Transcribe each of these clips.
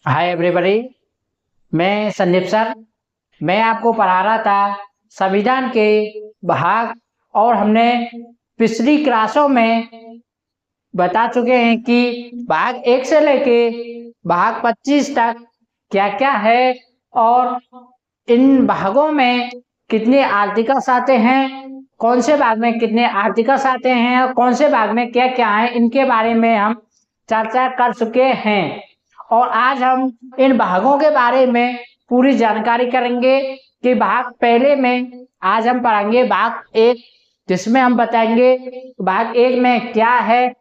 Hi everybody, मैं Sandeep sir. मैं आपको पढ़ा रहा था संविधान के भाग, और हमने पिछली क्लासों में बता चुके हैं कि भाग 1 से लेके भाग 25 तक क्या क्या है, और इन भागों में कितने आर्टिकल्स आते हैं, कौन से भाग में कितने आर्टिकल्स आते हैं और कौन से भाग में क्या क्या है, इनके बारे में हम चर्चा कर चुके हैं। और आज हम इन भागों के बारे में पूरी जानकारी करेंगे कि भाग पहले में आज हम पढ़ेंगे भाग 1, जिसमें हम बताएंगे भाग 1 में क्या है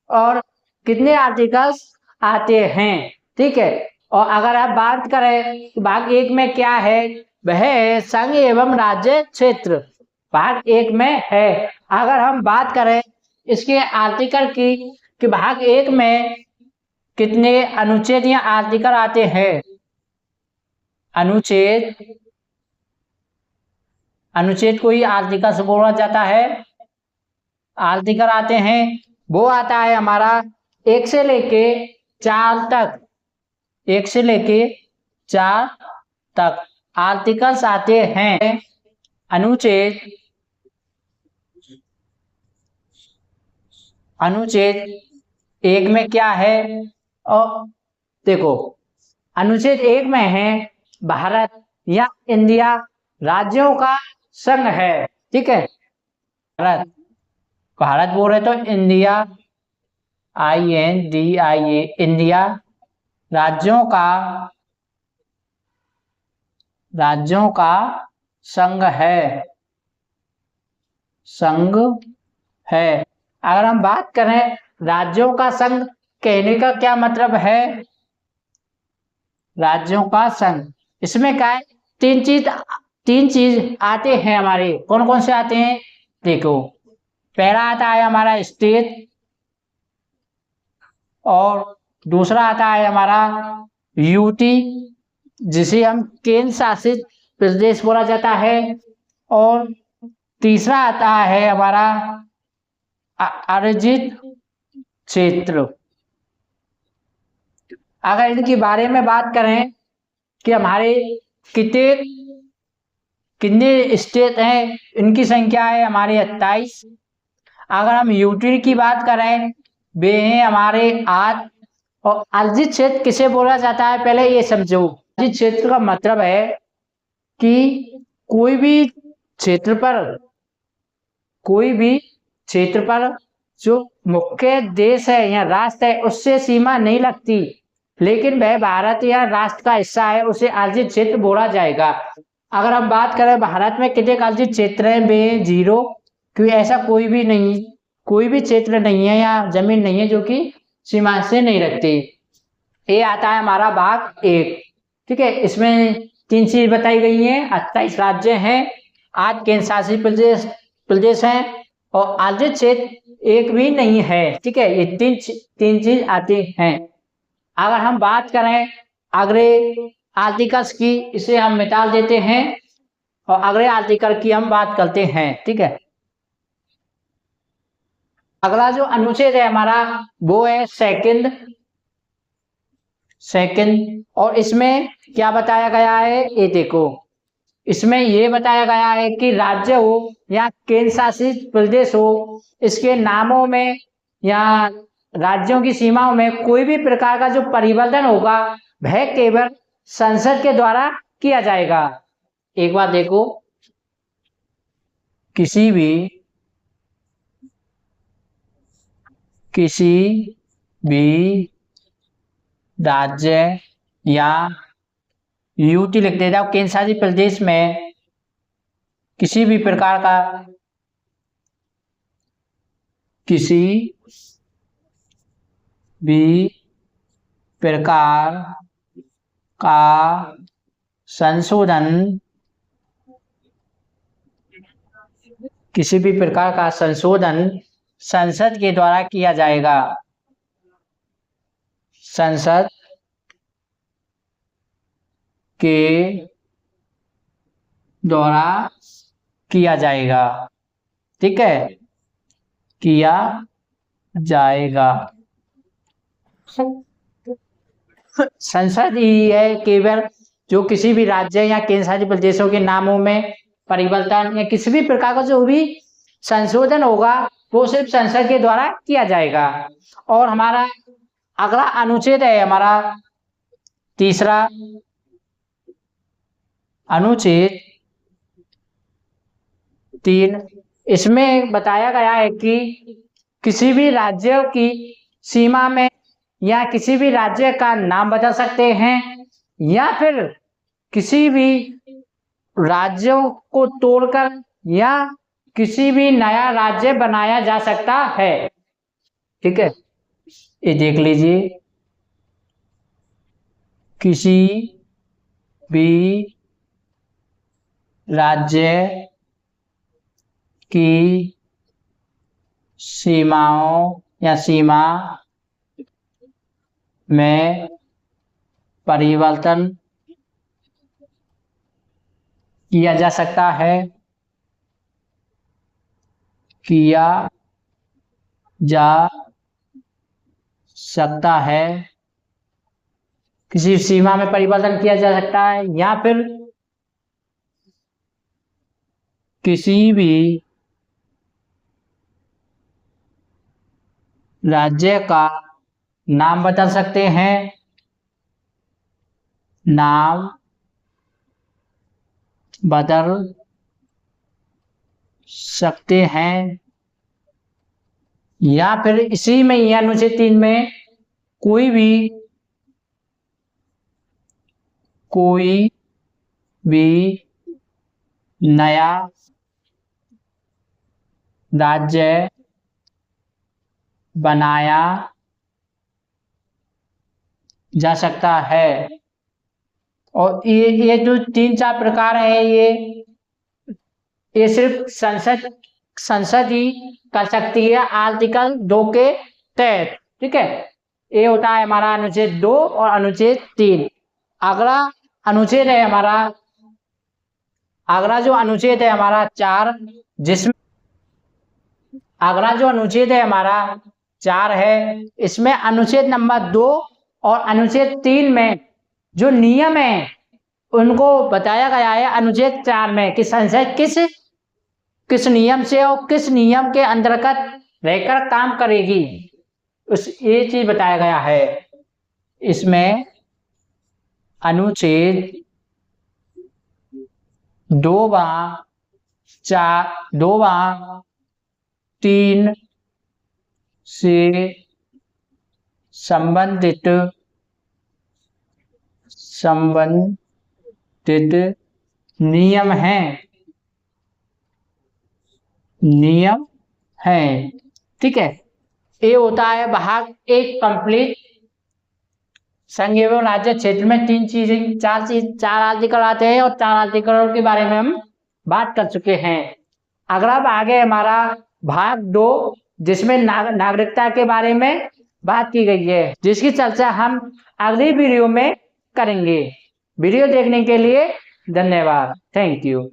और कितने आर्टिकल्स आते हैं। ठीक है। और अगर आप बात करें तो भाग 1 में क्या है, वह है संघ एवं राज्य क्षेत्र। भाग 1 में है। अगर हम बात करें इसके आर्टिकल की कि भाग 1 में कितने अनुच्छेद या आर्टिकल आते हैं, अनुच्छेद को ही आर्टिकल से बोला जाता है। आर्टिकल आते हैं, वो आता है हमारा 1 से लेके 4 तक। 1 से लेके 4 तक आर्टिकल्स आते हैं। अनुच्छेद 1 में क्या है, और देखो अनुच्छेद 1 में है भारत या इंडिया राज्यों का संघ है। ठीक है। भारत भारत बोल रहे तो इंडिया, INDIA, इंडिया राज्यों का संघ है। अगर हम बात करें राज्यों का संघ कहने का क्या मतलब है, राज्यों का संघ, इसमें क्या है, तीन चीज आते हैं हमारे। कौन कौन से आते हैं, देखो पहला आता है हमारा स्टेट, और दूसरा आता है हमारा यूटी, जिसे हम केंद्र शासित प्रदेश बोला जाता है, और तीसरा आता है हमारा आरक्षित क्षेत्र। अगर इनके बारे में बात करें कि हमारे कितने स्टेट हैं, इनकी संख्या है हमारे 27। अगर हम यूटी की बात करें, वे हैं हमारे 8। और अर्जित क्षेत्र किसे बोला जाता है, पहले ये समझो। अर्जित क्षेत्र का मतलब है कि कोई भी क्षेत्र पर जो मुख्य देश है या राष्ट्र है उससे सीमा नहीं लगती, लेकिन वह भारत या राष्ट्र का हिस्सा है, उसे अर्जित क्षेत्र बोला जाएगा। अगर हम बात करें भारत में कितने अर्जित क्षेत्र हैं, वे 0, क्योंकि ऐसा कोई भी क्षेत्र नहीं है या जमीन नहीं है जो कि सीमा से नहीं रखती। ये आता है हमारा भाग 1। ठीक है। इसमें 3 चीज बताई गई हैं। 28 राज्य हैं, 8 केंद्र शासित प्रदेश हैं, और अर्जित क्षेत्र एक भी नहीं है। ठीक है। ये तीन चीज आती हैं। अगर हम बात करें अगले आर्टिकल्स की, इसे हम मिटा देते हैं और अगले आर्टिकल की हम बात करते हैं। ठीक है। अगला जो अनुच्छेद है हमारा वो है सेकंड, और इसमें क्या बताया गया है, ये देखो इसमें ये बताया गया है कि राज्य हो या केंद्र शासित प्रदेश हो, इसके नामों में या राज्यों की सीमाओं में कोई भी प्रकार का जो परिवर्तन होगा वह केवल संसद के द्वारा किया जाएगा। एक बार देखो, किसी भी राज्य या यूटी लिख देता हूं, केंद्र शासित प्रदेश में किसी भी प्रकार का संशोधन संसद के द्वारा किया जाएगा। संसद के द्वारा किया जाएगा। ठीक है, किया जाएगा। संसद ही है केवल जो किसी भी राज्य या केंद्र शासित प्रदेशों के नामों में परिवर्तन या किसी भी प्रकार का जो भी संशोधन होगा वो सिर्फ संसद के द्वारा किया जाएगा। और हमारा अगला अनुच्छेद है हमारा तीसरा अनुच्छेद 3। इसमें बताया गया है कि किसी भी राज्य की सीमा में या किसी भी राज्य का नाम बदल सकते हैं या फिर किसी भी राज्यों को तोड़कर या किसी भी नया राज्य बनाया जा सकता है। ठीक है, ये देख लीजिए, किसी भी राज्य की सीमाओं या सीमा में परिवर्तन किया जा सकता है, किया जा सकता है, किसी सीमा में परिवर्तन किया जा सकता है या फिर किसी भी राज्य का नाम बदल सकते हैं, नाम बदल सकते हैं या फिर इसी में या अनुच्छेद 3 में कोई भी नया राज्य बनाया जा सकता है। और ये जो 3-4 प्रकार है ये सिर्फ संसद ही कर सकती है आर्टिकल 2 के तहत। ठीक है, ये होता है हमारा अनुच्छेद 2 और अनुच्छेद 3। अगला अनुच्छेद है हमारा, अगला जो अनुच्छेद है हमारा 4, जिसमें अगला जो अनुच्छेद है हमारा 4 है, इसमें अनुच्छेद नंबर 2 और अनुच्छेद 3 में जो नियम है उनको बताया गया है अनुच्छेद 4 में कि संसद किस नियम से और किस नियम के अंतर्गत रहकर काम करेगी, ये चीज बताया गया है। इसमें अनुच्छेद 2-3 से संबंधित नियम हैं। ठीक है, ये होता है भाग 1 कंप्लीट। संघ एवं राज्य क्षेत्र में 4 आर्टिकल आते हैं और 4 आर्टिकलों के बारे में हम बात कर चुके हैं। अगला भाग है हमारा भाग 2, जिसमें नागरिकता के बारे में बात की गई है, जिसकी चर्चा हम अगली वीडियो में करेंगे। वीडियो देखने के लिए धन्यवाद। Thank you.